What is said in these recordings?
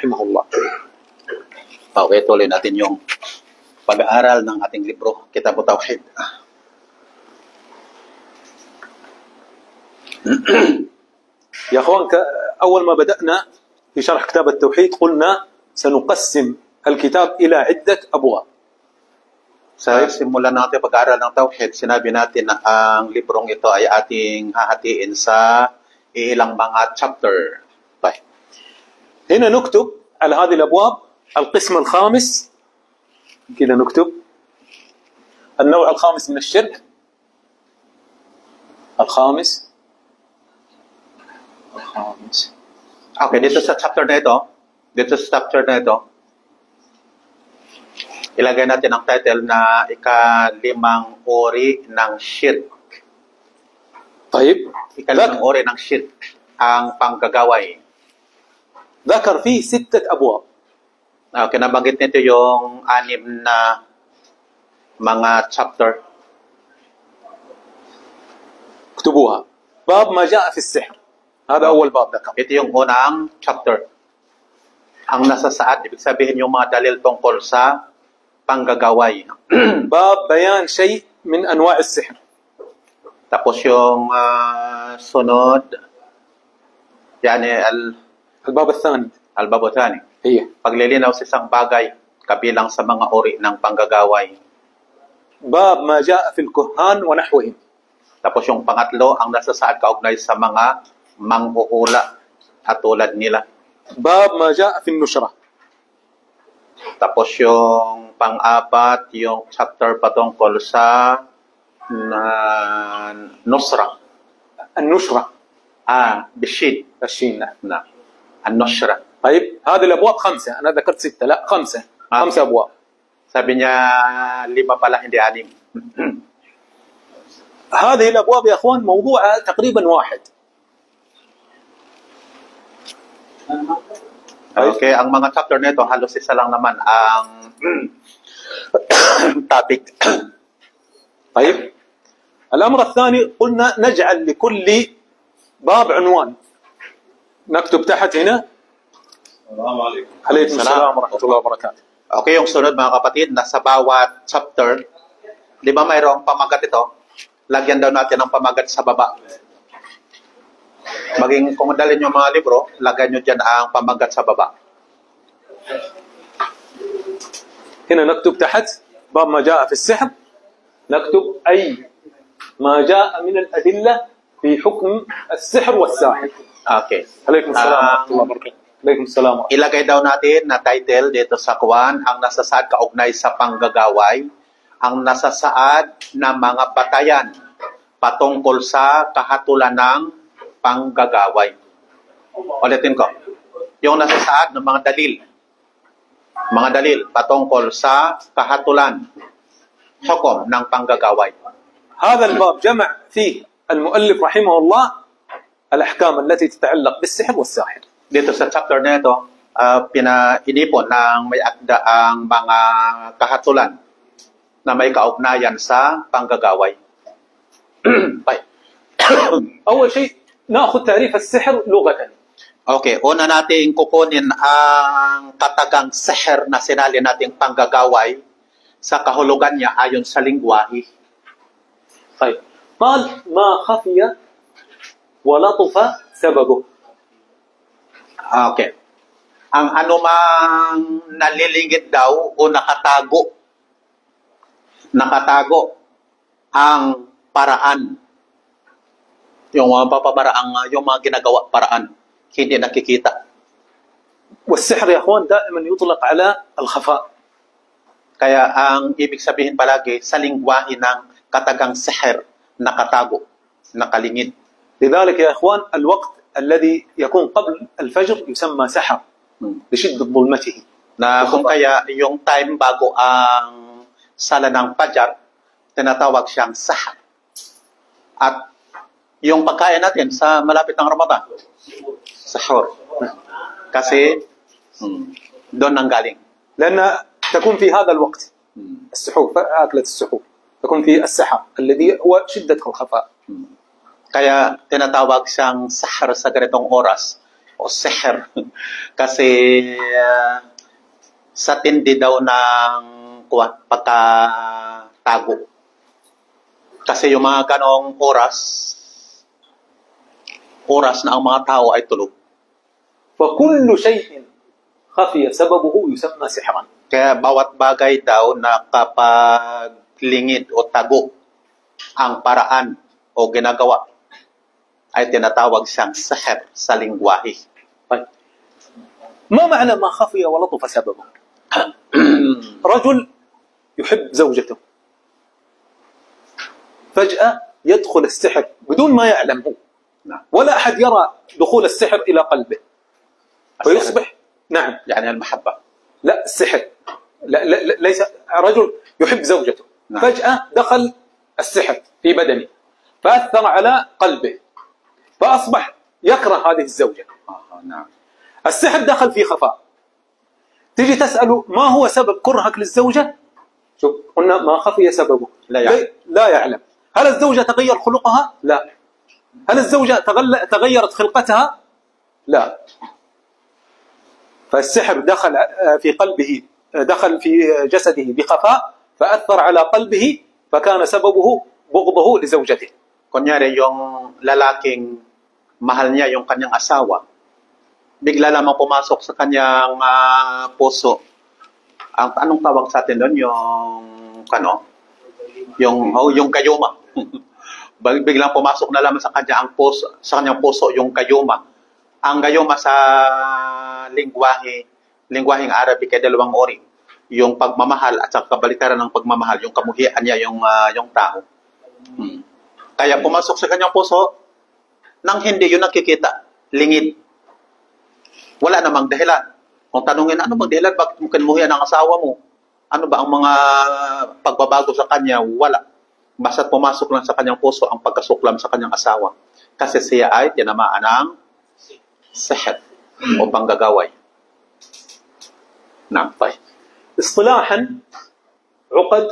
رحمه الله. Okay, tuloy natin yung pag-aaral ng ating libro, Kitab Tauhid. يا أخوان أول ما بدأنا في شرح كتاب التوحيد قلنا سنقسم الكتاب إلى عدة أبواب. Sa simulan natin pag-aaral ng Tauhid, sinabi natin na ang librong ito ay ating hahatiin sa ilang mga chapter. طيب. هنا نكتب على هذه الأبواب القسم الخامس، كذا نكتب النوع الخامس من الشرك، الخامس. Okay, dito sa chapter na ito, ilagay natin ang title na ika-limang uri ng shirk. طيب. Ika-limang uri ng shirk, ang panggagaway. ذكر فيه 6 أبواب. Okay, nabanggit nito yung 6 na mga chapter. اكتبوها. باب ما جاء في السحر، هذا أول باب ذكر. Ito yung unang chapter. Ang nasa saad, ibig sabihin yung mga dalil tungkol sa panggagaway. باب بيان شيء من أنواع السحر. Tapos yung sunod, yani الباب الثاني. al-bab thani. هي. Paglilinaw sa isang bagay kabilang sa mga uri ng panggagaway. باب ما جاء في الكهان ونحوهم. Tapos yung pangatlo, ang nasa saad kaugnay sa mga manghuhula at tulad nila. باب ما جاء في النشرة. Tapos yung pang-apat, yung chapter patungkol sa nusra. النشرة. Bishid. الشين. Na. An-nusra. طيب هذه الأبواب 5، أنا ذكرت 6، لا 5. 5 أبواب. Sabi niya 5 pala, hindi 6. هذه الأبواب يا أخوان موضوعها تقريبا واحد. Okay, ang mga chapter nito halos isa lang naman ang topic. طيب الأمر الثاني قلنا نجعل لكل باب عنوان، نكتب تحت هنا. السلام عليكم. عليكم السلام ورحمة الله وبركاته. Okay, yung sunod mga kapatid, nasa bawat chapter, di ba mayroong pamagat ito? Lagyan daw natin ng pamagat sa baba. Maging kung dalhin nyo mga libro, lagyan nyo dyan ang pamagat sa baba. هنا نكتب تحت باب ما جاء في السحر، نكتب أي ما جاء من الأدلة في حكم السحر والساحر. Okay. عليكم السلام ورحمة الله وبركاته. عليكم السلام. Ilagay daw natin na title dito sa Kuwan, ang nasasaad kaugnay sa panggagaway, ang nasasaad na mga batayan patungkol sa kahatulan ng panggagaway. Ulitin ko. Yung nasasaad ng mga dalil patungkol sa kahatulan, hukom ng panggagaway. هذا الباب جمع فيه المؤلف رحمه الله الأحكام التي تتعلق بالسحر والساحر. Dito sa chapter na ito, pinainipon ng may akda ang mga kahatulan na may kaugnayan sa panggagaway. أول شيء نأخذ تعريف السحر لغة. Okay, una nating kukunin ang katagang sihr na sinali nating panggagaway sa kahulugan niya ayon sa lingwahe. طيب قال ما خفي ولطف سببه. Okay. Ang anumang nalilingid daw o nakatago ang paraan. Yung mga yung mga ginagawa paraan, hindi nakikita. والسحر يا اخوان دائما يطلق على الخفاء. Kaya ang ibig sabihin palagi sa lingwahe ng katagang sihr, nakatago, nakalingid. لذلك يا اخوان الوقت الذي يكون قبل الفجر يسمى سحر لشدة ظلمته. Na kung kaya yung time bago ang sala ng Fajar, tinatawag siyang sahar. At yung pagkain natin sa malapit ng Ramadan, sahur. Kasi doon nang galing. لأن تكون في هذا الوقت السحور، أكلة السحور تكون في السحر الذي هو شدة الخفاء. Kaya tinatawag siyang sahar sa ganitong oras o seher. Kasi sa tindi daw ng pagkatago. Kasi yung mga ganong oras na ang mga tao ay tulog. فكل شيء خفي سببه يسمى سحرا. Kaya bawat bagay daw na kapag lingid o tago ang paraan o ginagawa ay tinatawag siyang seher sa lingwahe. طيب. ما معنى ما خفي ولطف سببه؟ رجل يحب زوجته فجأة يدخل السحر بدون ما يعلم هو، ولا أحد يرى دخول السحر إلى قلبه فيصبح نعم يعني المحبة. لا السحر لا ليس رجل يحب زوجته نعم. فجأة دخل السحر في بدنه فأثر على قلبه فأصبح يكره هذه الزوجة. نعم. السحر دخل في خفاء. تيجي تسأله ما هو سبب كرهك للزوجة؟ شوف قلنا ما خفي سببه لا يعلم. هل الزوجة تغير خلقها؟ لا. هل الزوجة تغيرت خلقتها؟ لا. فالسحر دخل في قلبه، دخل في جسده بخفاء فأثر على قلبه فكان سببه بغضه لزوجته. Kunyari yung lalaking mahal niya yung kanyang asawa, bigla lamang pumasok sa kanyang puso. Anong tawag sa atin doon? Yung kayuma. Biglang pumasok na lamang sa kanyang puso yung kayuma. Ang gayuma sa lingwaheng Arabic ay dalawang ori. Yung pagmamahal at sa kabalitaran ng pagmamahal, yung kamuhian niya, yung tao. Kaya pumasok sa kanyang puso, nang hindi yun nakikita, lingid. Wala namang dahilan. Kung tanungin, ano bang dahilan? Bakit mo kinuhian ang asawa mo? Ano ba ang mga pagbabago sa kanya? Wala. Basta't pumasok lang sa kanyang puso ang pagkasuklam sa kanyang asawa. Kasi siya ay tinamaan ng seher o panggagaway. Nampay. اصطلاحا عقد.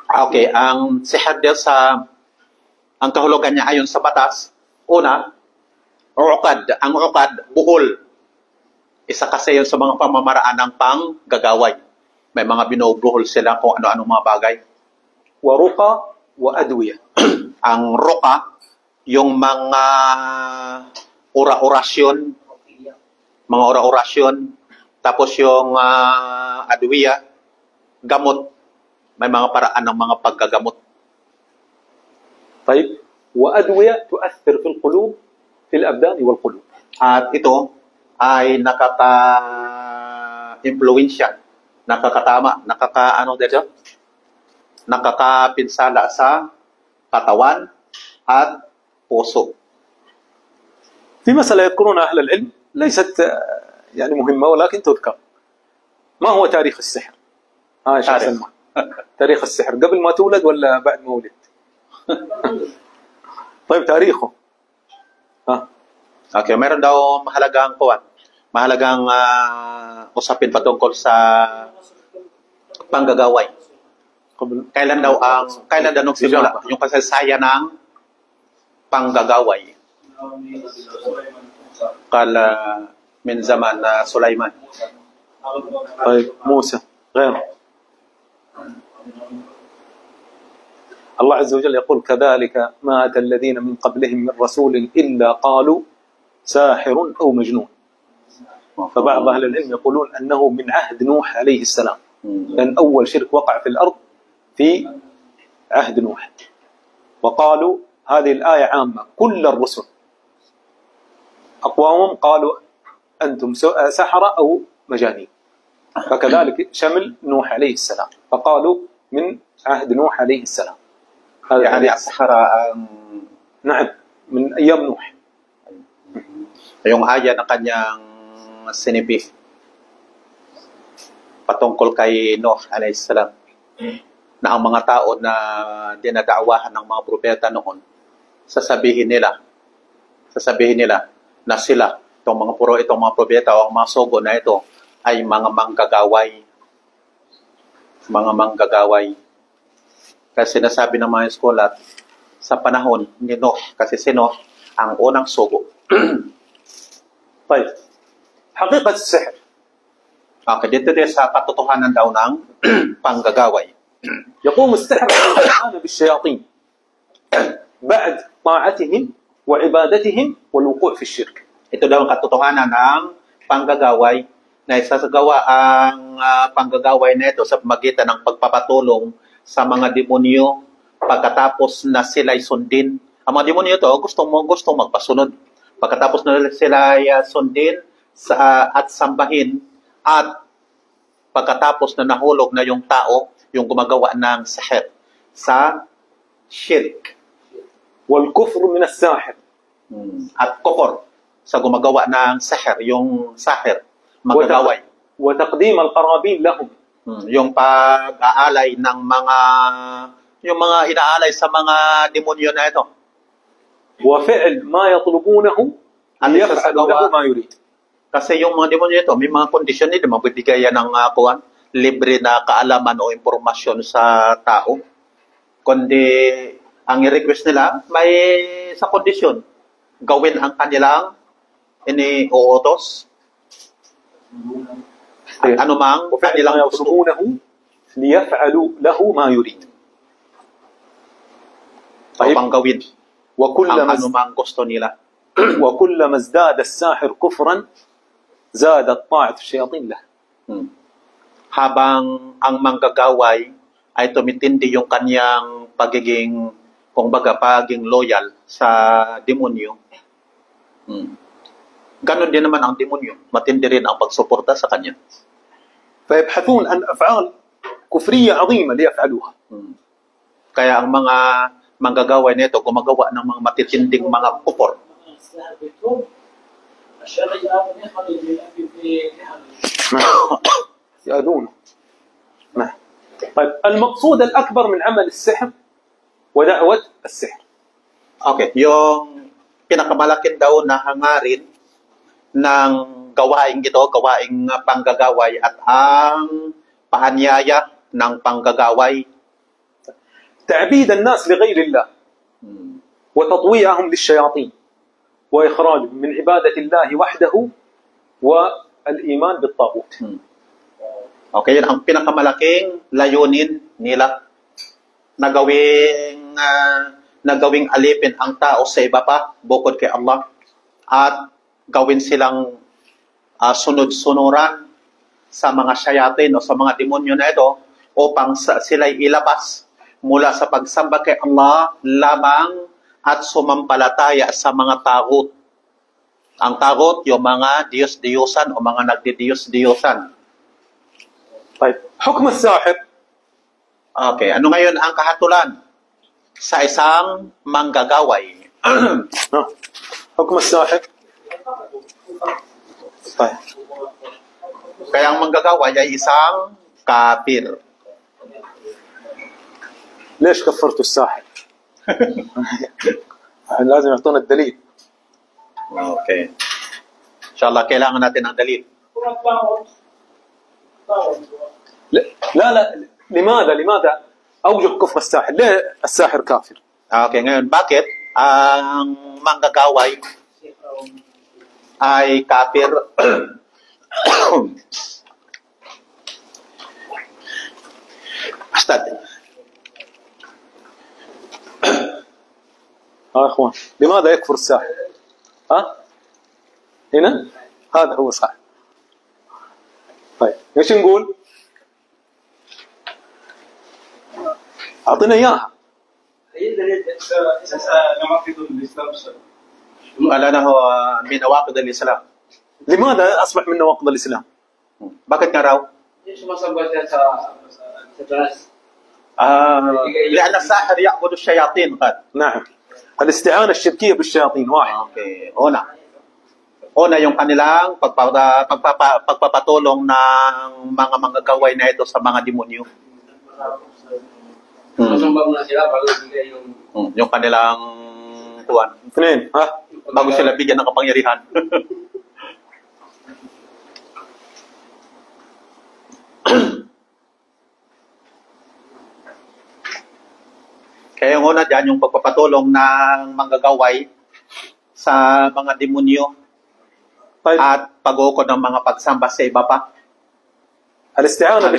Okay, ang seher din ang kahulugan niya ayon sa batas, una, ang uqad, buhol. Isa kasi yun sa mga pamamaraan ng panggagaway. May mga binubuhol sila kung ano-ano mga bagay. ورقى وأدوية. Ang ruqa, yung mga orasyon, tapos yung adwiya, gamot, may mga paraan ng mga paggagamot. طيب وأدوية تؤثر في القلوب في الأبدان والقلوب. At ito ay nakaka-impluensya, nakakapinsala sa katawan at puso. في مسألة يذكرونها أهل العلم ليست يعني مهمة ولكن تذكر. ما هو تاريخ السحر؟ تاريخ السحر قبل ما تولد ولا بعد ما ولدت؟ طيب تاريخه. Okay, meron daw mahalagang usapin patungkol sa panggagaway. Kailan daw nagsimula yung kasaysayan ng panggagaway? Kala min zaman Sulaiman. طيب موسى غيره. الله عز وجل يقول كذلك ما أتى الذين من قبلهم من رسول إلا قالوا ساحر أو مجنون. فبعض أهل العلم يقولون أنه من عهد نوح عليه السلام، لأن أول شرك وقع في الأرض في عهد نوح. وقالوا هذه الآية عامة، كل الرسل أقوامهم قالوا أنتم سحرة أو مجانين، فكذلك شمل نوح عليه السلام، فقالوا من عهد نوح عليه السلام. هذا يعني السحرة نعم من أيام نوح. Yung aya na kanyang sinipi patungkol kay Nuh alayhis salam, na ang mga tao na dinadaawahan ng mga propeta noon, sasabihin nila na sila, itong mga propeta o ang mga sogo na ito ay mga manggagaway. Kasi sinasabi ng mga eskolat sa panahon ni Nuh, kasi si Nuh ang unang sogo. طيب حقيقة السحر. Okay, dito din sa katotohanan daw ng panggagaway. يقوم السحر على بالشياطين بعد طاعتهم وعبادتهم والوقوع في الشرك. Ito daw ang katotohanan ng panggagaway na isasagawa ang panggagaway na ito sa pamagitan ng pagpapatulong sa mga demonyo pagkatapos na sila'y sundin. Ang mga demonyo ito gustong magpasunod. Pagkatapos na sila'y sundin at sambahin at pagkatapos na nahulog na yung tao, yung gumagawa ng sihir sa shirk. والكفر من الساحر. At kufur sa gumagawa ng sihir, yung sahir, magagaway. وتقديم القرابين لهم. Yung pag-aalay ng yung mga inaalay sa mga demonyo na ito. وفعل ما يطلبونه ليفعل له ما يريد. Kasi yung mga demonyo ito, may mga kondisyon nila, magbibigay yan ng libre na kaalaman o impormasyon sa tao. Kundi, ang i-request nila, may sa kondisyon, gawin ang kanilang iniuutos. At anumang kanilang gusto. ليفعلوا له ما يريد. Upang gawin ang anumang gusto nila. وكلما ازداد الساحر كفرا زادت طاعة الشياطين له. Habang ang manggagaway ay tumitindi yung kanyang pagiging loyal sa demonyo. Ganon din naman ang demonyo. Matindi rin ang pagsuporta sa kanya. فيبحثون عن أفعال كفرية عظيمة ليفعلوها. Kaya ang mga manggagaway nito gumagawa ng mga matitinding mga kupor. يأذونه. طيب المقصود الأكبر من عمل السحر ودعوة السحر. Okay, yung pinakamalaking daw na hangarin ng gawaing ito, gawaing panggagaway at ang paanyaya ng panggagaway. تعبيد الناس لغير الله وتطويعهم للشياطين وإخراجهم من عبادة الله وحده والإيمان بالطاغوت. Okay, yun ang pinakamalaking layunin nila na gawing alipin ang tao sa iba pa bukod kay Allah at gawin silang sunod-sunuran sa mga shayatin o sa mga demonyo na ito upang sila'y ilabas mula sa pagsamba kay Allah lamang at sumampalataya sa mga tagut. Ang tagut, yung mga Diyos-Diyosan o mga nagdidiyos-Diyosan. حكم الساحر. Okay, ano ngayon ang kahatulan sa isang manggagaway? حكم الساحر. Kaya ang manggagaway ay isang kafir. ليش كفرتوا الساحر؟ لازم يعطونا الدليل. Okay. Inshallah, kailangan natin ng dalil. لا لماذا أوجب كفر الساحر؟ ليه الساحر كافر؟ Okay, ngayon, bakit ang manggagaway ay kafir? Astad. يا اخوان لماذا يكفر الساحر؟ هنا هذا هو صح. طيب ايش نقول؟ اعطينا اياها. Ala na ho min nawaqid al-Islam. لماذا اصبح من نواقض الاسلام؟ Bakit nga raw? لأن الساحر يعبد الشياطين قد. نعم. الاستعانة الشركية بالشياطين واحد. Okay. Una yung kanilang pagpapatulong ng mga manggagaway na ito sa mga demonyo. Yung kanilang kuwan. اثنين Bago sila bigyan ng kapangyarihan. Kaya yung una dyan, yung pagpapatulong ng manggagaway sa mga demonyo طيب at pag-uukol ng mga pagsamba sa iba pa. الاستعانة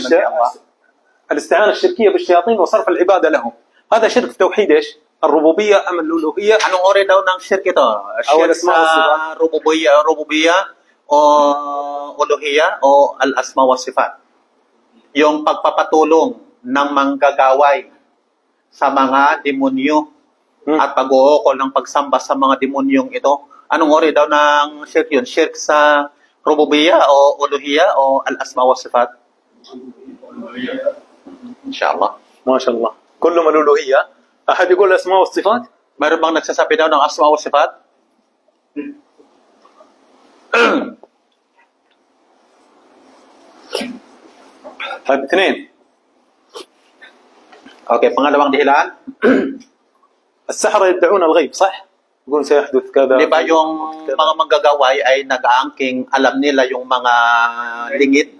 الاستعانة الشركية بالشياطين وصرف العبادة لهم، هذا شرك في توحيد ايش؟ الربوبية أم الألوهية؟ Anong uri daw ng shirk ito? Shirk sa rububiyya o uluhiyya o al-asma wa sifat? Yung pagpapatulong ng manggagaway sa mga demonyo at pag-uukol ng pagsamba sa mga demonyong ito. Anong uri daw ng shirk yun? Shirk sa rububiyya o uluhiyya o al-asma wa sifat? Inshallah. ما شاء الله كلهم الألوهية. أحد يقول الأسماء والصفات؟ Mayroon bang nagsasabi daw ng asma wa sifat? طيب اثنين. Okay, pangalawang dahilan. السحرة يدعون الغيب صح؟ يقولون سيحدث كذا. Di ba yung mga manggagaway ay nag-aangking alam nila yung mga lingid?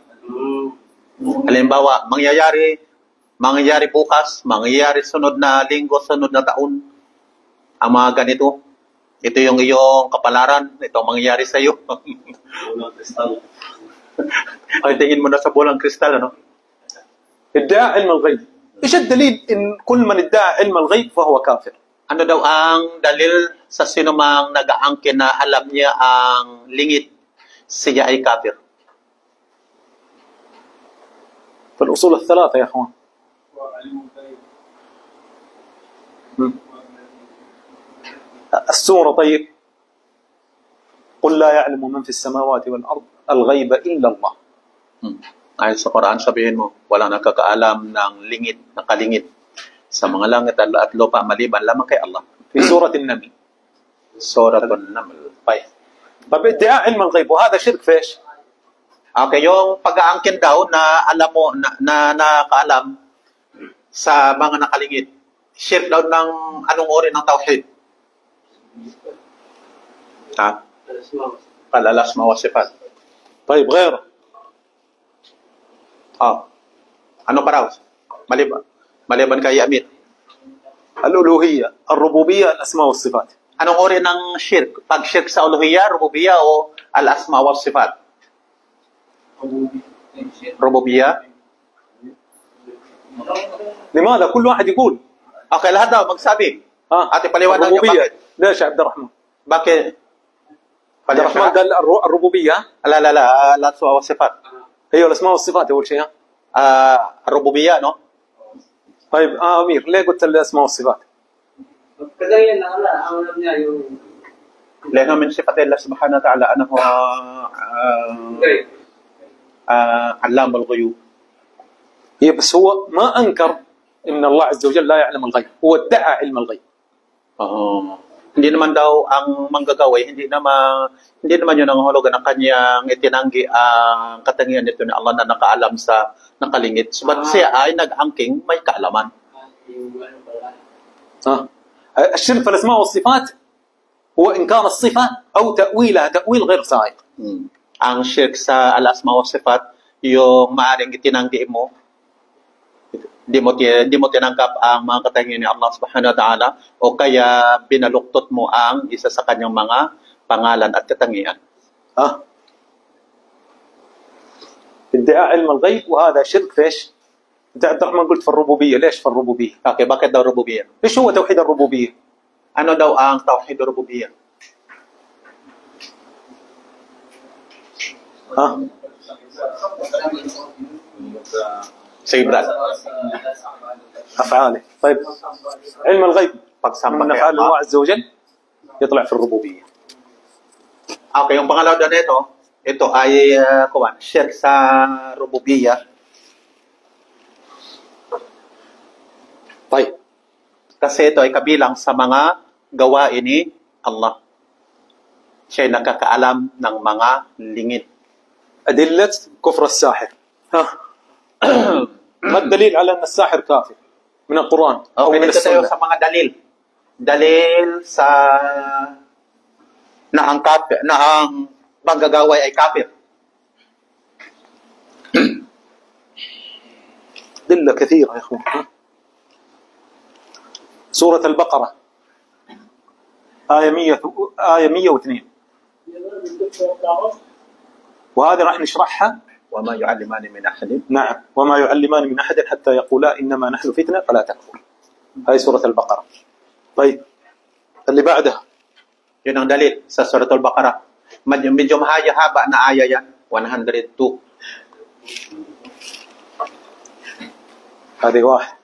Halimbawa, mangyayari bukas, mangyayari sunod na linggo, sunod na taon. Ang mga ganito. Ito yung iyong kapalaran. Ito ang mangyayari sa iyo. Ay, tingin mo na sa bolang kristal, ano? ادعاء علم الغيب. ايش الدليل ان كل من ادعى علم الغيب فهو كافر؟ Ano daw ang dalil sa sinumang nag-aangkin na alam niya ang lingid, siya ay kafir? فالأصول الثلاثة يا أخوان. السورة طيب قل لا يعلم من في السماوات والأرض الغيب إلا الله. Ayon sa Quran, sabihin mo, wala nakakaalam ng lingid, nakalingid sa mga langit at lupa maliban lamang kay Allah. في سورة النمل. Surah An-Naml. طيب ادعاء علم الغيب وهذا شرك في ايش؟ Okay, yung pag-aangkin daw na alam mo, na nakaalam sa mga nakalingid. Shirk daw ng anong uri ng tawhid? Ha? Al-asma wa sifat. طيب غيره. Ano pa raw? Maliban kay Amir. الألوهية، الربوبية، الأسماء والصفات. Anong uri ng shirk? Pag-shirk sa uluhiyya, rububiyya o al-asma wa sifat? Rububiyya. لماذا كل واحد يقول؟ Okay, lahat daw magsabi. Ate paliwanag niyo الربوبية. bakit? ليش يا عبد الرحمن؟ Bakit? عبد الرحمن قال الربوبية. La, al-asma wa sifat. ايوه الأسماء والصفات أول شيء. Rububiyya, no? طيب أمير ليه قلت الأسماء والصفات؟ لأنه من صفات الله سبحانه وتعالى أنه علام الغيوب. بس هو ما أنكر إن الله عز وجل لا يعلم الغيب، هو ادعى علم الغيب. Hindi naman daw ang manggagaway, hindi naman yun ang hulugan ng kanyang itinanggi ang katangian nito ni Allah na nakaalam sa nakalingit. Subat siya ay nag-angking may kaalaman. الشرك في الأسماء والصفات هو إنكار الصفة أو تأويلها تأويل غير سائغ. Ang shirk sa al-asma wa sifat, yung maaaring itinanggi mo, di mo tinanggap ang mga katangian ni Allah subhanahu wa ta'ala o kaya binaluktot mo ang isa sa kanyang mga pangalan at katangian. ادعاء علم الغيب وهذا شرك في ايش؟ انت عبد الرحمن قلت في الربوبيه، ليش في الربوبيه؟ Okay, bakit daw rububiyya? ايش هو توحيد الربوبيه؟ Ano daw ang tawhid rububiyya? Sige, Brad. افعاله. طيب علم الغيب Pagsamba من kay افعال الله Allah. عز وجل يطلع في الربوبيه. Okay, yung pangalawa doon ito ay shirk sa rububiyya. طيب Kasi ito ay kabilang sa mga gawain ni Allah. Siya ay nakakaalam ng mga lingid. أدلة كفر الساحر. ما الدليل على أن الساحر كافر من القرآن أو Okay, من dito tayo السنة؟ sa mga dalil. Dalil sa na ang manggagaway ay kafir. أدلة كثيرة يا أخوان. سورة البقرة آية 102. وهذا راح نشرحها. وما يعلمان من أحد. نعم، وما يعلمان من أحد حتى يقولا إنما نحن فتنة فلا تكفر. هاي سورة البقرة. طيب اللي بعدها. Yun ang dalil sa Surah Al-Baqarah. Medyo mahaba na aya yan. 102. هذه واحد.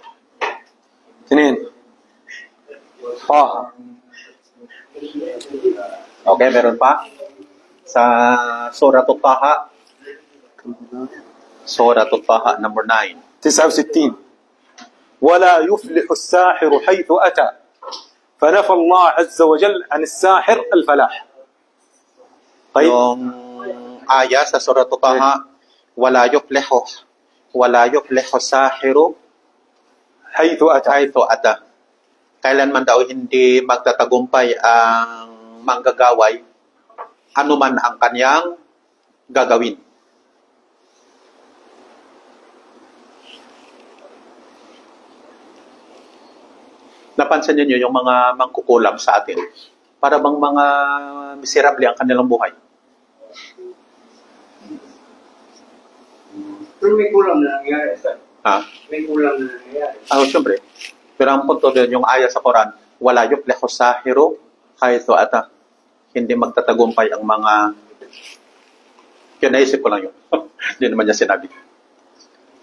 اثنين. طه. Okay, meron pa. Sa Surah Al-Taha. Surah Al-Taha number 9. 69. ولا يفلح الساحر حيث أتى فنفى الله عز وجل عن الساحر الفلاح. طيب. Yung aya sa Surah Al-Taha, wala yuflihu sahiru حيث أتى. haythu ata. Kailanman daw hindi magtatagumpay ang manggagaway anuman ang kanyang gagawin. Napansin niyo yung mga mangkukulam sa atin. Para bang mga miserable ang kanilang buhay. Pero may kulang na nangyayari, sir. Ha? May kulang na nangyayari. Siyempre. Pero ang punto din, yung aya sa Quran, wala yuflihu sahiru haythu ata. Hindi magtatagumpay ang mga... Kaya naisip ko lang yun. Hindi naman niya sinabi.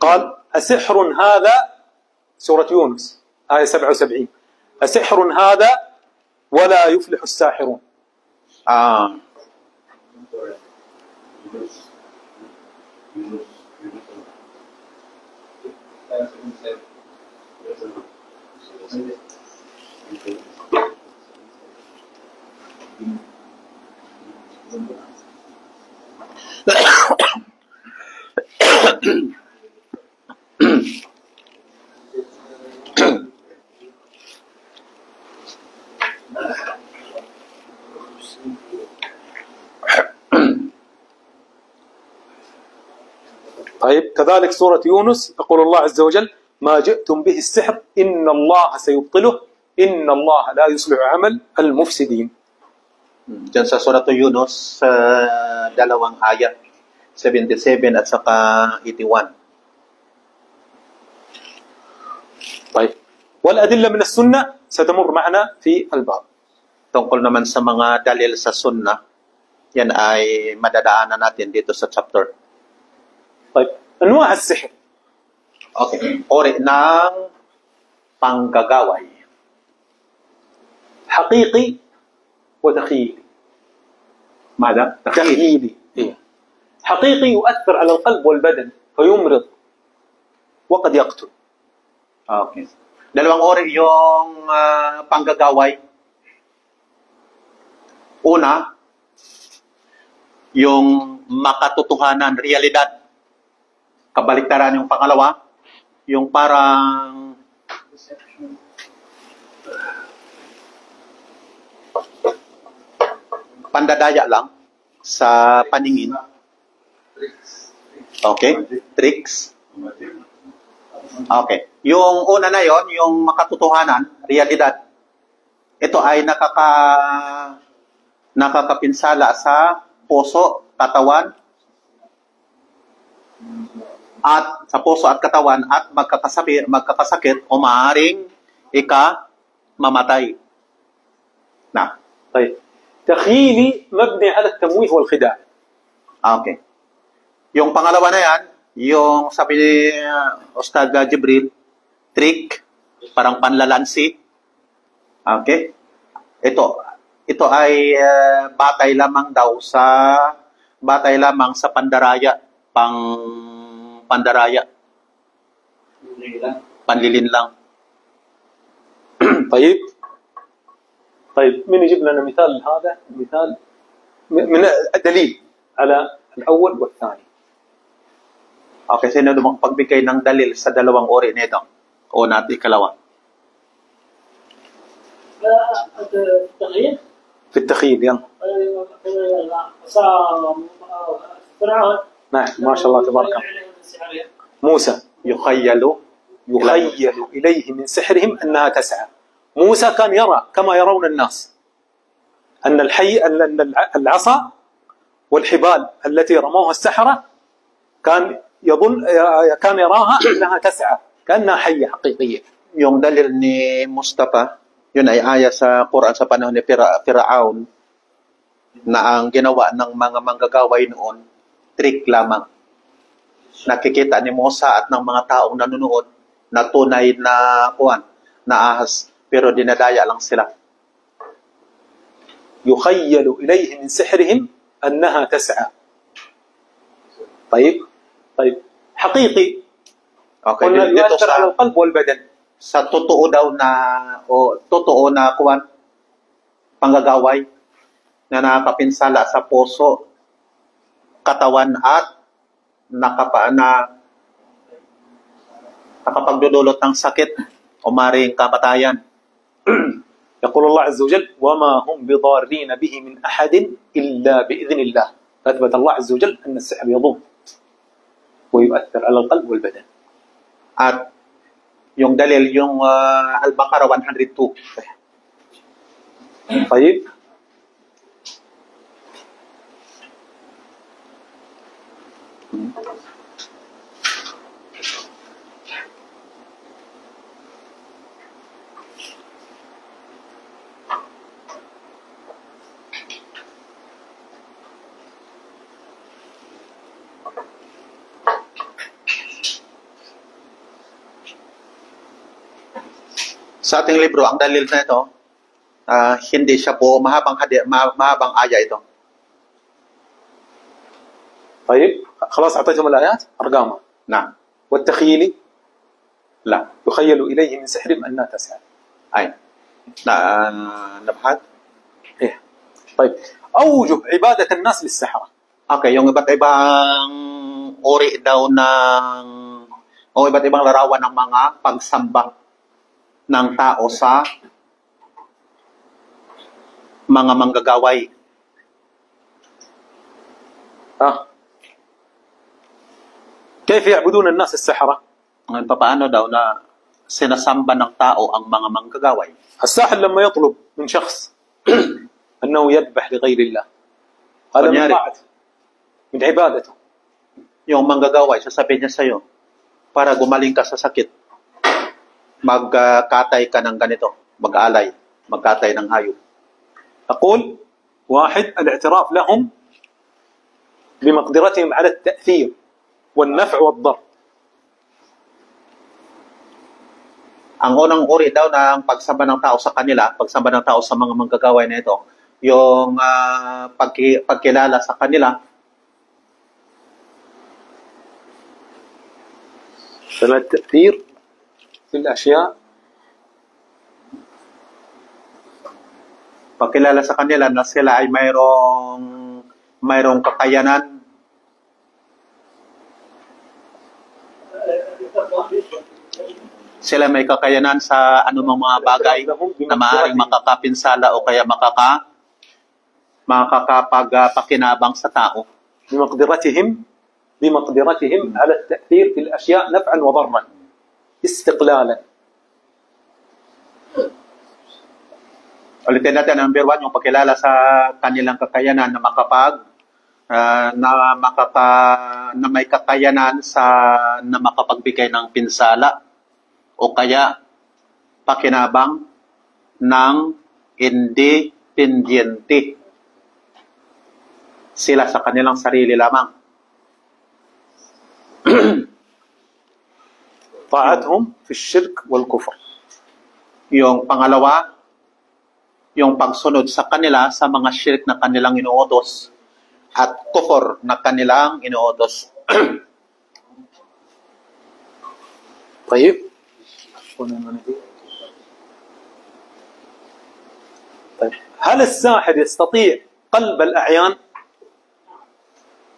قال أسحر هذا سورة يونس آية 77 أسحر هذا ولا يفلح الساحرون. طيب كذلك سورة يونس يقول الله عز وجل ما جئتم به السحر إن الله سيبطله إن الله لا يصلح عمل المفسدين. Diyan sa Surah Yunus, dalawang ayat, 77 at saka 81. طيب والأدلة من السنة ستمر معنا في الباب. Tungkol naman sa mga dalil sa sunnah, yan ay madadaanan natin dito sa chapter. طيب أنواع السحر. Okay. Ori ng panggagaway. حقيقي وتخيلي. ماذا؟ تخيلي. إيه. حقيقي يؤثر على القلب والبدن فيمرض وقد يقتل. Okay. Dalawang ori yung panggagaway. Una, yung makatotohanan, realidad. Kabaliktaran yung pangalawa, yung parang pandadaya lang sa paningin. Okay? Tricks. Okay. Yung una na yon, yung makatotohanan, realidad. Ito ay nakakapinsala sa puso, katawan, at sa puso at katawan at magkakasakit o maaaring mamatay. Na. طيب تخيلي مبني على التمويه والخداع. Okay. Yung pangalawa na yan, yung sabi ni Ustad Jibril, trick, parang panlalansi. Okay? Ito ay batay lamang sa pandaraya, pandaraya. Panlilin lang. طيب من يجيب لنا مثال هذا؟ مثال من دليل على الأول والثاني. Okay, sino namang pagbigay ng dalil sa dalawang ori nito? Una at ikalawa. في التخيل يلا. نعم ما شاء الله تبارك الله. موسى يخيل إليه من سحرهم أنها تسعى. موسى كان يرى كما يرون الناس أن العصا والحبال التي رموها السحرة كان يراها أنها تسعى كأنها حية حقيقية. Yung dalil ni Mustafa, yun ay aya sa Quran sa panahon ni Firaun na ang ginawa ng mga manggagaway noon, trick lamang. Nakikita ni Musa at ng mga taong nanonood na tunay na ahas, pero dinadaya lang sila. يخيل إليه من سحرهم أنها تسعى. طيب حقيقي. Okay, قلنا dito يؤثر على القلب والبدن. sa totoo daw na panggagaway na nakapinsala sa puso, katawan at nakapagdudulot ng sakit o maring kamatayan. يقول الله عز وجل وما هم بضارين به من أحد إلا بإذن الله. أثبت الله عز وجل أن السحر يضر ويؤثر على القلب والبدن. At yung dalil, yung Al-Baqarah 102. طيب Sa ating libro, ang dalil na ito, hindi siya po mahabang aya ito. طيب خلاص أعطيتهم الآيات أرقامها. نعم. والتخيل لا. يخيل إليه من سحرهم أنها تسعى. أي. نبحث. إيه. طيب أوجه عبادة الناس للسحرة. Okay, yung iba't ibang uri daw o iba't ibang larawan ng mga pagsamba ng tao sa mga manggagaway. كيف يعبدون الناس السحرة؟ Paano daw na sinasamba ng tao ang mga manggagaway? الساحر لما يطلب من شخص أنه يذبح لغير الله هذا من طاعته من عبادته. Yung manggagaway, sasabihin niya sa'yo, para gumaling ka sa sakit, magkatay ka ng ganito, mag-alay, magkatay ng hayop. أقول واحد الاعتراف لهم بمقدرتهم على التأثير والنفع والضر. Ang unang uri daw ng pagsamba ng tao sa kanila, pagsamba ng tao sa mga manggagaway na ito, yung pagkilala sa kanila. التأثير في الأشياء. Pagkilala sa kanila na sila ay mayroong kakayanan sila may kakayanan sa anumang mga bagay na maaaring makakapinsala o kaya makakapagpakinabang sa tao. بمقدرتهم على التأثير في الأشياء نفعا وضرا استقلالا. Ulitin natin, number 1, yung pagkilala sa kanilang kakayanan na na may kakayanan na makapagbigay ng pinsala o kaya pakinabang ng independyente sila sa kanilang sarili lamang. طاعتهم في الشرك والكفر. Yung pangalawa, yung pagsunod sa kanila sa mga shirk na kanilang inuutos at kufur na kanilang inuutos. طيب هل الساحر يستطيع قلب الأعيان؟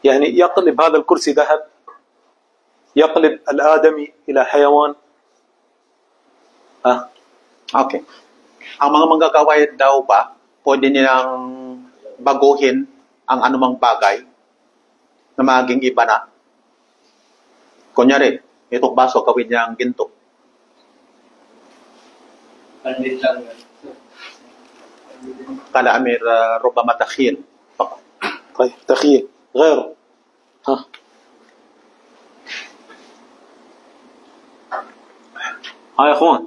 يعني يقلب هذا الكرسي ذهب، يقلب الآدمي إلى حيوان. Okay. Ang mga manggagaway daw ba, pwede nilang baguhin ang anumang bagay na maging iba na? Kunyari, itong baso, gawin niyang ginto. Pandit lang yan. Kala Amir Ruba Matakhin. طيب تخيل غيره. ها يا اخوان،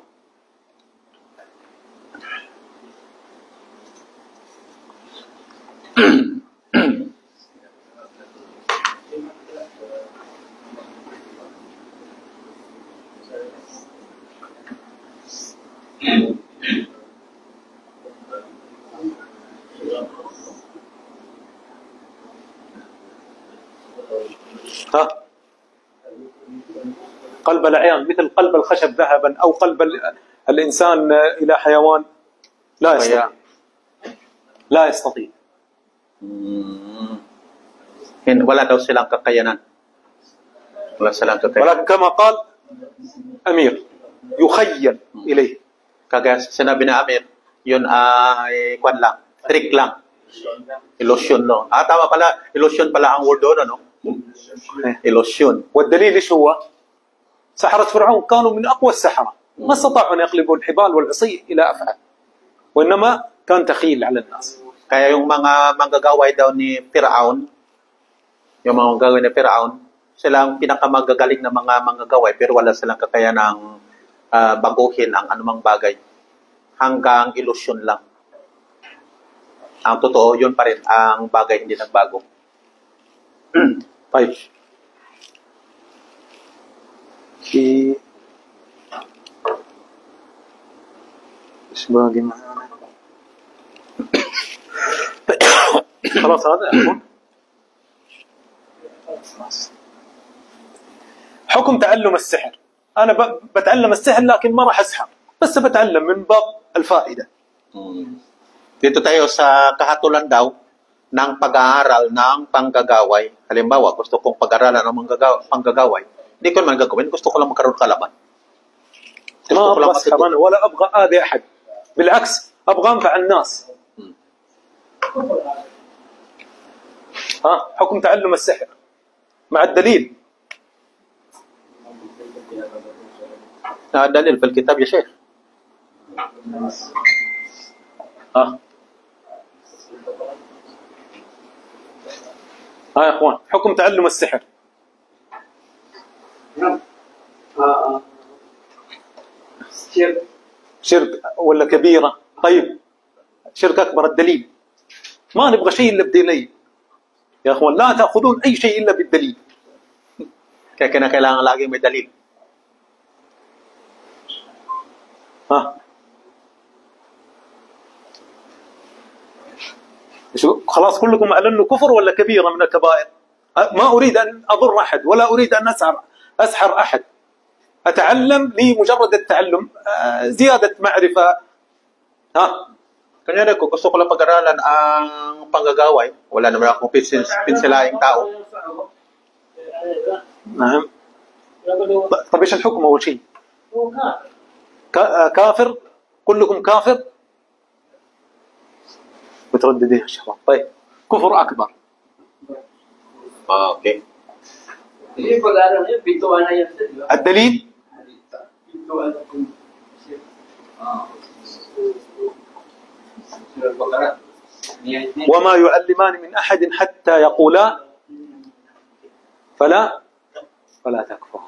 ها قلب العيان مثل قلب الخشب ذهبا، أو قلب الإنسان إلى حيوان، لا يستطيع. لا يستطيع. Wala daw silang kakayanan. Wala silang kakayanan. ولكن كما قال أمير يخيل إليه. Kagaya sinabi na Amir, yun ay kwan lang, trick lang. Illusion, no? Tama pala, illusion pala ang word doon, ano? Illusion. والدليل ايش هو؟ سحرة فرعون كانوا من أقوى السحرة، ما استطاعوا أن يقلبوا الحبال والعصي إلى أفعال، وإنما كان تخيل على الناس. Kaya yung mga manggagaway daw ni Firaun, yung mga manggagaway ni Firaun, sila ang pinakamagagaling na mga manggagaway, pero wala silang kakayanang baguhin ang anumang bagay. Hanggang illusion lang. Ang totoo, yun pa rin ang bagay, hindi nagbago. طيب في ايش باقي معانا؟ خلاص هذا حكم تعلم السحر. انا بتعلم السحر لكن ما راح اسحر، بس بتعلم من باب الفائده. Dito tayo sa kahatulan daw ng pag-aaral ng panggagaway. Halimbawa, gusto kong pag-aralan ng panggagaway. Hindi ko naman gagawin. Gusto ko lang magkaroon kalaban. ما ابغى اسحر انا ولا ابغى اذي احد، بالعكس ابغى انفع الناس. حكم تعلم السحر مع الدليل. دليل في الكتاب يا شيخ. يا اخوان، حكم تعلم السحر. شرك ولا كبيرة؟ طيب شرك أكبر، الدليل. ما نبغى شيء إلا بدليل يا أخوان، لا تأخذون أي شيء إلا بالدليل. Kaya kailangan lagi may dalil. خلاص كلكم على أنه كفر ولا كبيرة من الكبائر. ما أريد أن أضر أحد ولا أريد أن أسحر أحد. أتعلم لمجرد التعلم، زيادة معرفة. Kanya ko, gusto ko lang pag-aralan ang panggagaway. Wala naman akong pinsilaing tao. نعم. طيب ايش الحكم أول شيء؟ كافر، كلكم كافر. بترددين يا شباب. طيب كفر أكبر. Okay. الدليل وما يعلمان من أحد حتى يقولا فلا تكفر.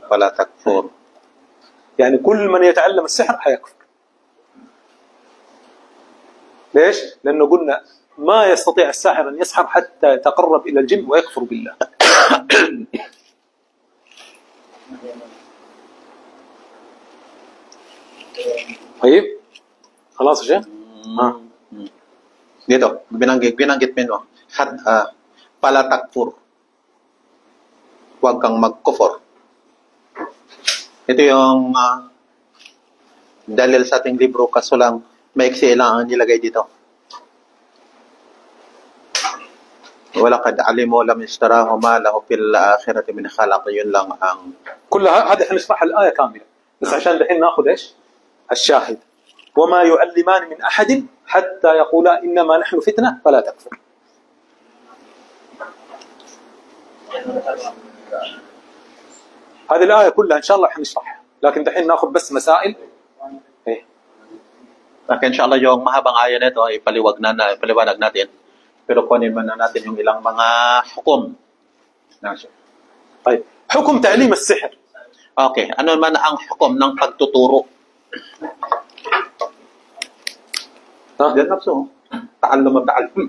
فلا تكفر. يعني كل من يتعلم السحر حيكفر. ليش؟ لأنه قلنا ما يستطيع الساحر أن يسحر حتى يتقرب إلى الجن ويكفر بالله. طيب خلاص يا شيخ. Dito, binanggit mo, pala takfur. Huwag kang mag-kufur. Ito yung dalil sa ating libro, kaso lang maiksi lang ang nilagay dito. ولقد علموا لم اشتراه ما له في الآخرة من خلاق. Yun lang ang كلها هذا حنشرح الآية كاملة، بس عشان الحين ناخذ ايش؟ الشاهد. وما يعلمان من أحد حتى يقولا إنما نحن فتنة فلا تكفر. هذه الآية كلها إن شاء الله حنشرحها، لكن دحين ناخذ بس مسائل. Kaya inshallah yung mahabang aya nito ay ipaliwanag natin. Pero kunin muna natin yung ilang mga hukom. طيب حكم تعليم السحر. Okay, ano man ang hukom ng pagtuturo? Diyan nafsu. Ta'allum ta'allum.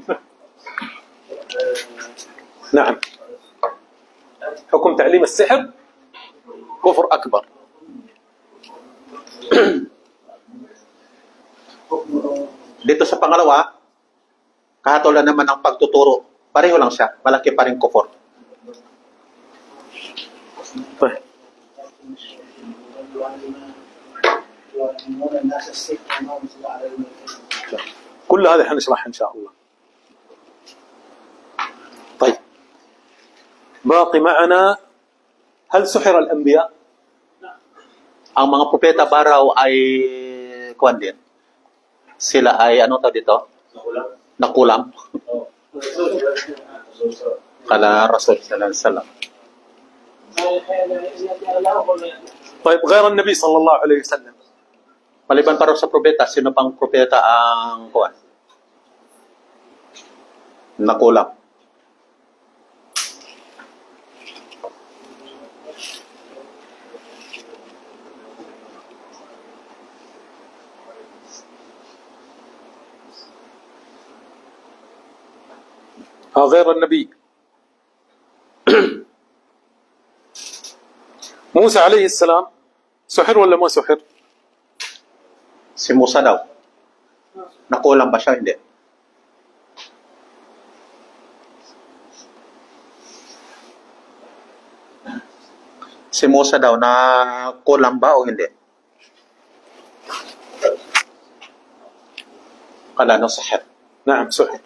نعم حكم تعليم السحر كفر أكبر. Dito sa pangalawa, kahatulan naman ng pagtuturo. Pareho lang siya. Malaki pa rin kufur. طيب كل هذا حنشرح إن شاء الله. طيب باقي معنا هل سحر الأنبياء؟ Ang mga propeta ba raw ay kuwan din? Sila ay ano to dito? Nakulam. Kala Rasul sallallahu alaihi wasallam. طيب غير النبي صلى الله عليه وسلم Maliban pa raw sa propeta, sino pang propeta ang kuwan? Nakulam. غير النبي موسى عليه السلام سحر ولا ما سحر؟ Si Musa daw. Nakulam ba siya? Hindi. Si Musa daw, nakulam ba o hindi? Kala no sahir. نعم سحر.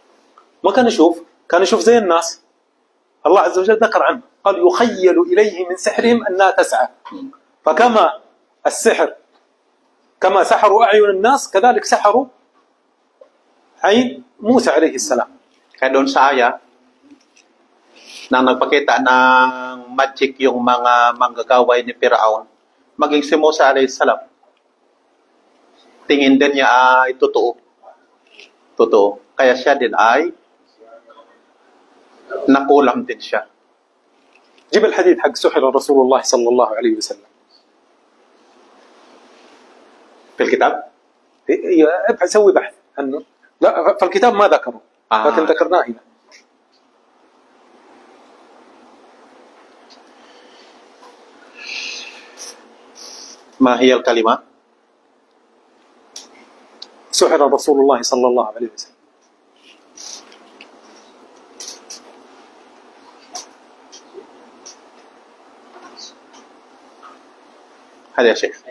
ما كان يشوف زي الناس. الله عز وجل ذكر عنه قال يخيل إليه من سحرهم أنها تسعى. فكما السحر كما سحروا أعين الناس كذلك سحروا عين موسى عليه السلام. Kaya doon sa aya, nang nagpakita ng magic yung mga manggagaway ni Firaun, maging si Musa alayhi salam, tingin din niya ay totoo. Totoo. Kaya siya din ay nakulam din siya. جيب الحديث حق سحر رسول الله صلى الله عليه وسلم. في الكتاب؟ ابحث سوي بحث عنه. لا فالكتاب ما ذكره لكن ذكرناه هنا. ما هي الكلمة؟ سحر رسول الله صلى الله عليه وسلم. هذا يا شيخ.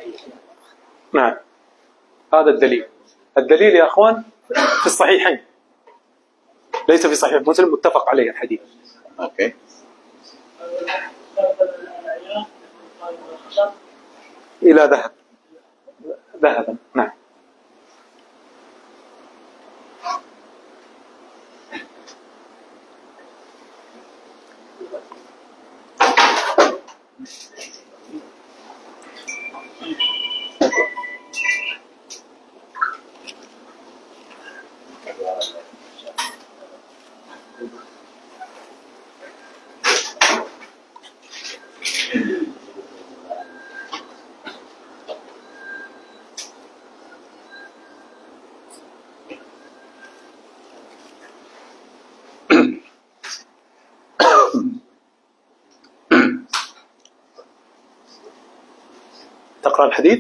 نعم هذا الدليل يا أخوان في الصحيحين ليس في صحيح مسلم متفق عليه الحديث. اوكي. إلى ذهبا نعم. تقرأ الحديث؟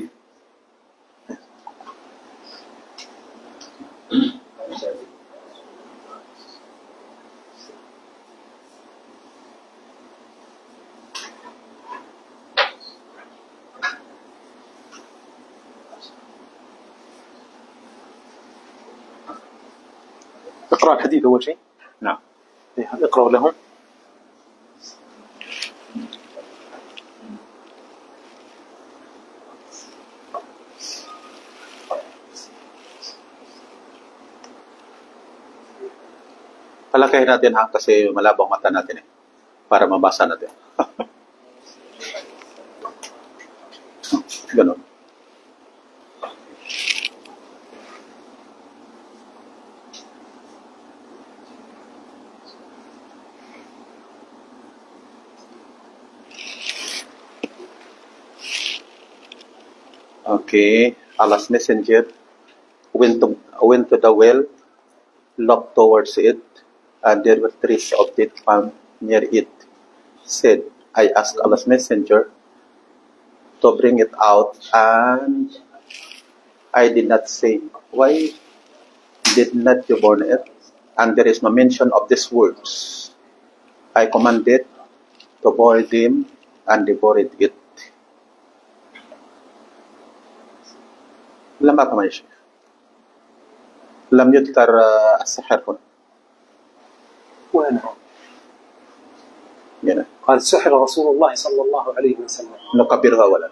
اقرأ الحديث أول شيء. نعم. اقرأ لهم. Palakayin natin ha, kasi malabo ang mata natin para mabasa natin. Ganun. Okay. Allah's messenger went to the well, looked towards it, and there were trees of date palm near it. Said, I asked Allah's messenger to bring it out, and I did not say, why did not you burn it? And there is no mention of these words. I commanded to boil them, and they boiled it. لم أفهم يا شيخ. لم يذكر السحر هنا. وين؟ هنا. قال سحر رسول الله صلى الله عليه وسلم. نكبرها ولا؟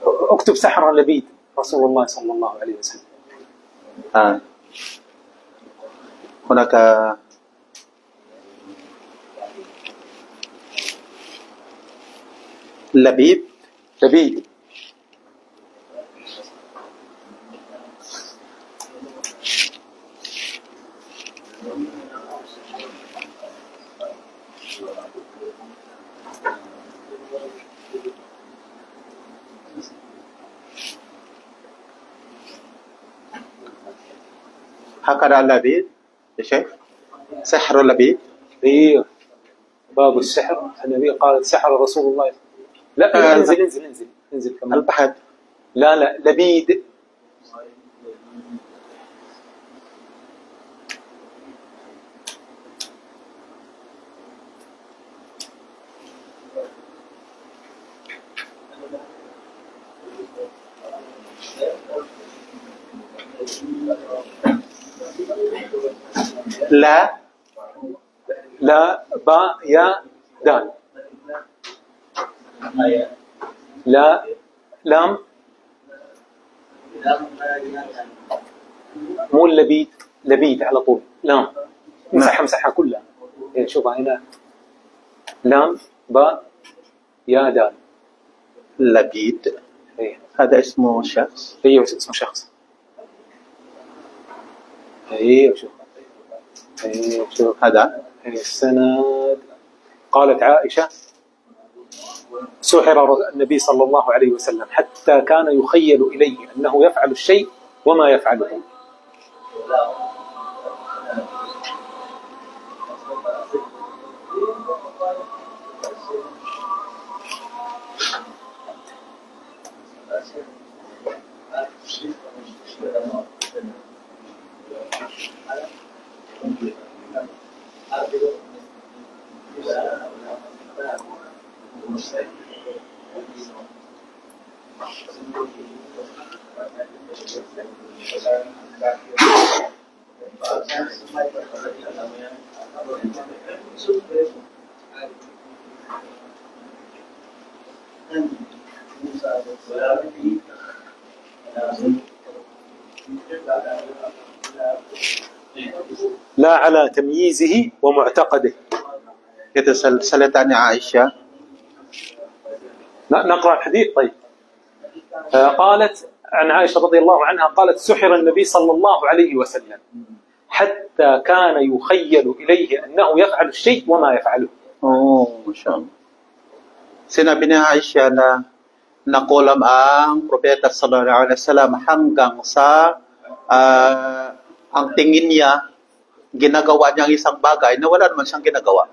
اكتب سحر لبيد رسول الله صلى الله عليه وسلم. هناك لبيب. هكذا لبيب يا شيخ؟ سحر لبيب؟ ايوه باب السحر. النبي قال سحر رسول الله. لا انزل كمان. البحث. لا لبيد. لا با يا دال. لا لام مو لبيد على طول. لام مسحها كلها. شوفها هنا لام با يا دال. لبيد. إيه. هذا اسمه شخص. ايوه اسمه شخص. ايوه شوف هذا السند. قالت عائشة سحر النبي صلى الله عليه وسلم حتى كان يخيل إليه أنه يفعل الشيء وما يفعله. لا على تمييزه ومعتقده. itu seletannya Aisyah. نقرأ الحديث طيب. قالت عن عائشة رضي الله عنها قالت سحر النبي صلى الله عليه وسلم حتى كان يخيل إليه أنه يفعل الشيء وما يفعله. Masya Allah. Sinabi ni Aisyah na nakulam ang propeta sallallahu alaihi wasallam hanggang sa ang tingin niya ginagawa niya ang isang bagay na wala naman siyang ginagawa.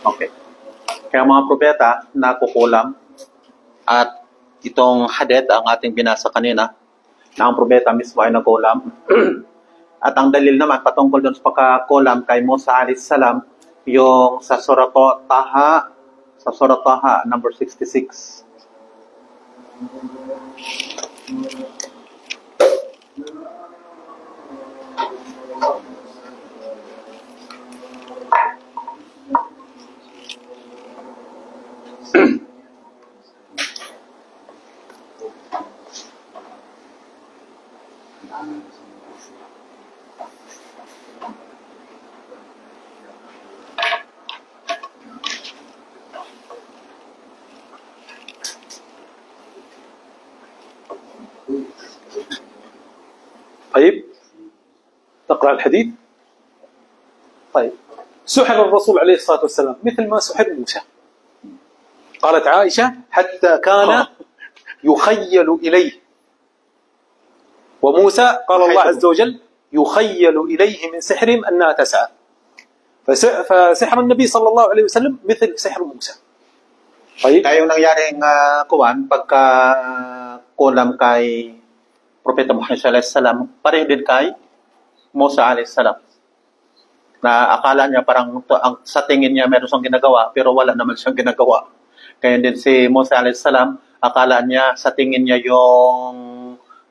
Okay. Kaya mga propeta nakukulam at itong hadith ang ating binasa kanina na ang propeta mismo ay nakulam. At ang dalil naman patungkol doon sa pagkakulam kay Musa alayhis salam yung sa Surah Taha number 66. طيب تقرأ الحديث. طيب سحر الرسول عليه الصلاة والسلام مثل ما سحر موسى. قالت عائشة حتى كان يخيل إليه، وموسى قال الله عز وجل يخيل إليه من سحرهم أنها تسعى. فسحر النبي صلى الله عليه وسلم مثل سحر موسى. طيب Kaya yung nangyaring kuwan pagka kulam kay Propeta Muhammad sallallahu alaihi wasallam pareho din kay Musa alayhis salam. Na akala niya parang sa tingin niya meron siyang ginagawa pero wala naman siyang ginagawa. Kaya din si Musa alayhis salam akala niya sa tingin niya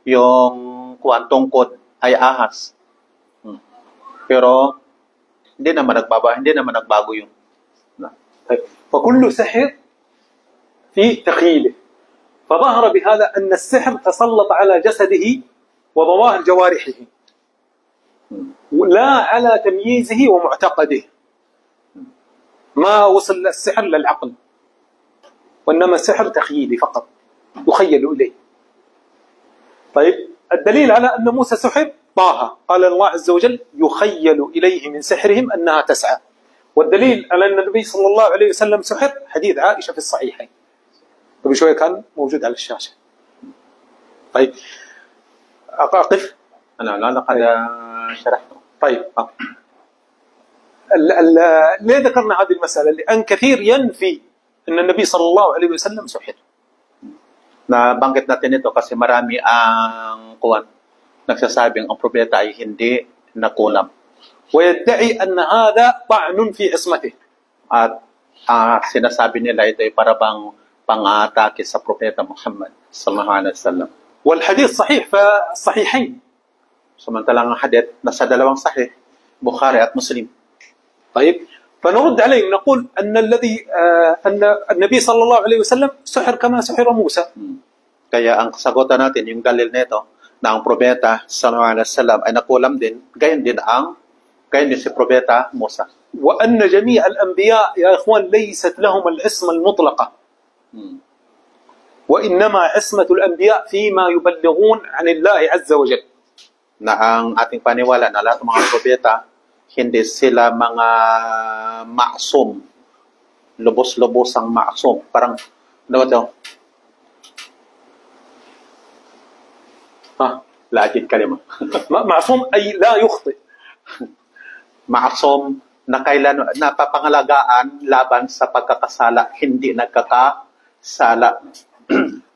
yung kuwan tungkod ay ahas. Pero hindi naman nagbago yun. فكل سحر في تخيله، فظهر بهذا أن السحر تسلط على جسده وظواهر جوارحه لا على تمييزه ومعتقده. ما وصل السحر للعقل، وإنما السحر تخيلي فقط يخيل إليه. طيب الدليل على أن موسى سحر طه، قال الله عز وجل يخيل إليه من سحرهم أنها تسعى. والدليل على أن النبي صلى الله عليه وسلم سحر حديث عائشة في الصحيحين، قبل شوية كان موجود على الشاشة. طيب أقف أنا لقد شرحته. طيب ليه ذكرنا هذه المسألة؟ لأن كثير ينفي أن النبي صلى الله عليه وسلم سحر. Nabanggit natin ito kasi marami ang nagsasabing ang propeta ay hindi nakulam. ويدعي أن هذا طعن في عصمته. At sinasabi nila ito ay para bang pang-atake sa propeta Muhammad sallallahu alaihi wasallam. والحديث صحيح في الصحيحين. Samantalang ang hadith nasa dalawang sahih, Bukhari at Muslim. طيب فنرد عليه نقول أن أن النبي صلى الله عليه وسلم سحر كما سحر موسى. Kaya ang kasagutan natin yung dalil nito na ang propeta sallallahu alaihi wasallam ay nakulam din, gayon din si propeta Musa. وأن جميع الأنبياء يا إخوان ليست لهم العصمة المطلقة، وإنما عصمة الأنبياء فيما يبلغون عن الله عز وجل. Na ang ating paniwala na lahat ng mga propeta hindi sila mga maksum, lubos-lubosang maksum. Parang ano ba ito? Lagit kalima. معصوم أي لا يخطئ. Maksum na kailan napapangalagaan laban sa pagkakasala, hindi nagkakasala.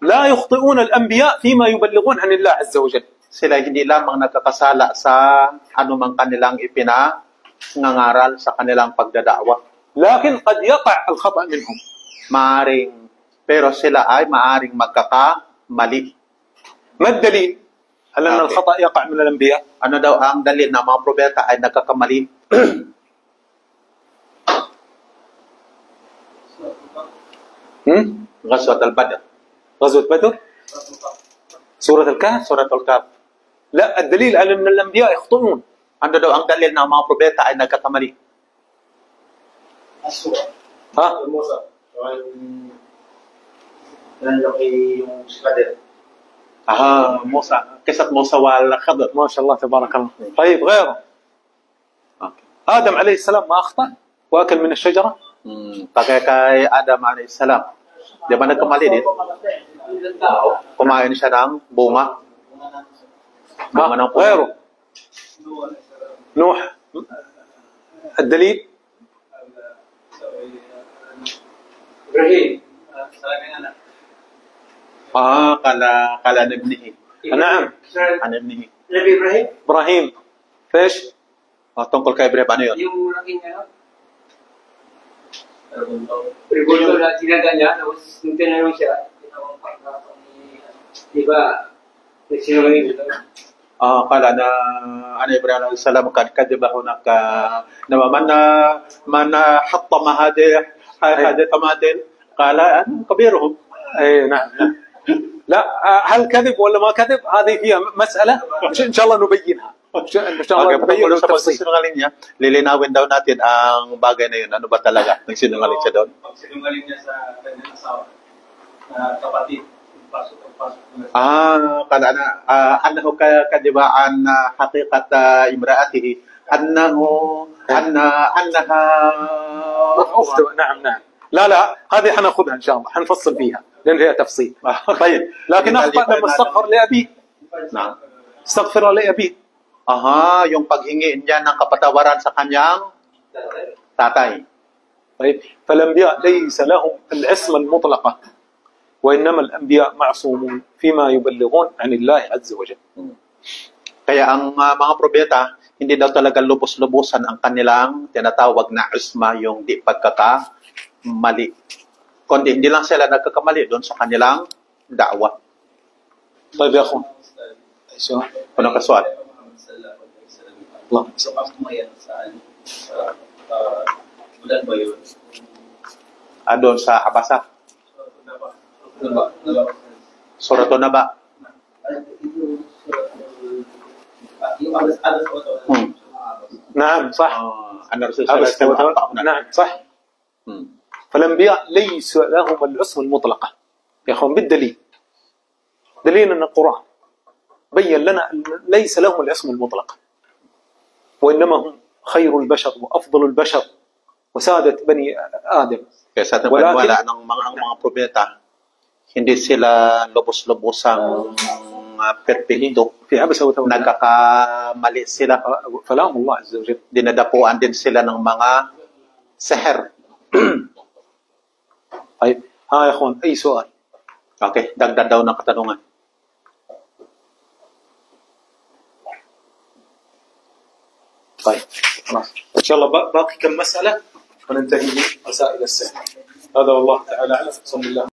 لا يخطئون الأنبياء فيما يبلغون عن الله عز وجل. Sila hindi lamang nagkakasala sa anumang kanilang ipinangangaral sa kanilang pagdadakwa. لكن قد يقع الخطأ منهم. Pero sila ay maaring magkakamali. ما الدليل على أن الخطأ يقع من الأنبياء؟ Ano daw ang dalil na mga propeta ay nagkakamali? Ghazwat al-Badr. غزوة بدر؟ سورة الكهف؟ Surat al-Kahf. لا، الدليل على أن الأنبياء يخطئون. Ano daw ang dalil na mga propeta ay nagkakamali? ها Musa. Yung si Kader. موسى قصة موسى والخضر. ما شاء الله تبارك الله. طيب غيره آدم عليه السلام ما أخطأ وأكل من الشجرة؟ Kay Adam alayhis salam. Di ba nagkamali din? Kumain siya ng bunga. Bunga ng puno. غيره نوح الدليل Ibrahim. Kala nibnihi. نعم An ibnihi. Nabi Ibrahim. إبراهيم فيش Tungkol kay Ibrahim, ano yun? Yung laking ano? Revolto na tinaga niya, tapos nung tinanong siya, di ba, nagsinungaling ito? Kala na ano Ibrahim alayhis salam kad ba hunak man hatta hada tamadil qala an kabiruhum. أي نعم لا هل كذب ولا ما كذب هذه فيها مسألة إن شاء الله نبينها إن شاء الله نبين Sa بالتفصيل. pagsisinungaling niya, lilinawin daw natin ang bagay na yun. Ano ba talaga? Nagsinungaling siya doon? Pagsinungaling niya sa kanyang asawa na kapatid. Pasok. Kala na annahu kadibaan haqiqat imraatihi annaha أخت نعم نعم لا هذه حناخذها إن شاء الله حنفصل فيها لأن هي تفصيل. طيب لكن أخطأ لما استغفر لأبيه na استغفر لأبيه yung paghingi niya ng kapatawaran sa kanyang tatay. طيب فالأنبياء ليس لهم العصمة المطلقة وإنما الأنبياء معصومون فيما يبلغون عن الله عز وجل. Kaya ang mga propeta, hindi daw talaga lubos-lubusan ang kanilang tinatawag na isma, yung di pagkakamali. Kundi hindi lang sila nagkakamali doon sa kanilang da'wa. طيب يا أخوان سؤال Ano ka suwal? الله So, pagkumayan saan? Bulan ba yun? Doon sa Abasa. Surato na ba? Yung alas ko ito. نعم صح Ano rin أبس نعم صح فالأنبياء ليس لهم العصمة المطلقة يا أخوان بالدليل دليل أن القرآن بين لنا أن ليس لهم العصمة المطلقة وإنما هم خير البشر وأفضل البشر وسادة بني آدم. Kaya sa ating paniwala ng mga propeta, hindi sila lubos-lubosang perfecto. في عبس وتولى Nagkakamali sila. فلام الله عز وجل. Dinadapuan din sila ng mga seher. طيب ها يا أخوان أي سؤال؟ Okay, dagdag daw ng katanungan. طيب خلاص إن شاء الله باقي كم مسألة وننتهي من مسائل السحر. هذا والله تعالى أعلم. صلى الله